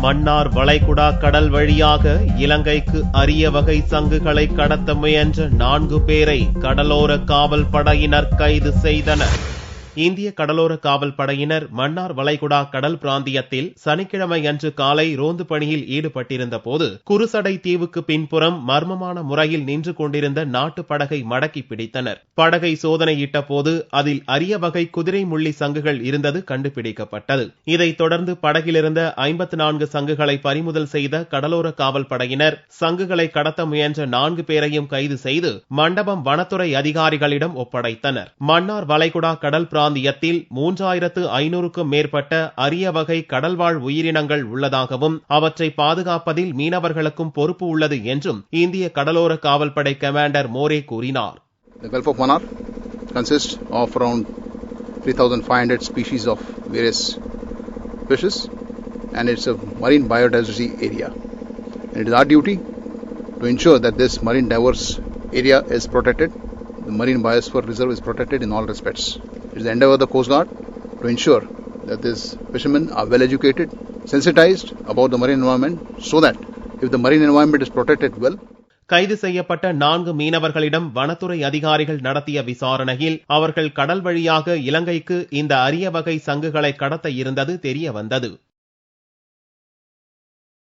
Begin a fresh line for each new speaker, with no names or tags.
மன்னார் வளைகுடா கடல் வழியாக இலங்கைக்கு அரிய வகை சங்குகளை கடத்த முயன்ற 4 பேரை கடலோர காவல் படையினர் கைது செய்தனர். இந்திய கடலோர காவல் படையினர் மன்னார் வளைகுடா கடல் பிராந்தியத்தில் சனிக்கிழமை அன்று காலை ரோந்து பணியில் ஈடுபட்டிருந்த போது குருசடை தீவுக்கு பின்புறம் மர்மமான முறையில் நின்று கொண்டிருந்த நாட்டு படகை மடக்கி பிடித்தனர். படகை சோதனையிட்ட போது அதில் அரிய வகை குதிரை முள்ளி சங்குகள் இருந்தது கண்டுபிடிக்கப்பட்டது. இதைத் தொடர்ந்து படகிலிருந்த 54 சங்குகளை பறிமுதல் செய்த கடலோர காவல் படையினர் சங்குகளை கடத்த முயன்ற 4 பேரையும் கைது செய்து மண்டபம் வனத்துறை அதிகாரிகளிடம் ஒப்படைத்தனர். மன்னார் வளைகுடா கடல் பிராந்தியத்தில் 3500க்கும் மேற்பட்ட அரிய வகை கடல்வாழ் உயிரினங்கள் உள்ளதாகவும் அவற்றை பாதுகாப்பதில் மீனவர்களுக்கும் பொறுப்பு உள்ளது என்றும் இந்திய கடலோர காவல்படை கமாண்டர் மோரே கூறினார்.
The Gulf of Mannar consists of around 3,500 species of various fishes and it's a marine biodiversity area. And it is our duty to ensure that this marine diverse area is protected. The marine biosphere reserve is protected in all respects. It is the endeavor of the Coast Guard to ensure that these fishermen are well educated, sensitized about the marine environment so that if the marine environment is protected well.
கைது செய்யப்பட்ட 4 மீனவர்களிடம் வனத்துறை அதிகாரிகள் நடத்திய விசாரணையில் அவர்கள் கடல் வழியாக இலங்கைக்கு இந்த அரிய வகை சங்குகளை கடத்த இருந்தது தெரிய வந்தது.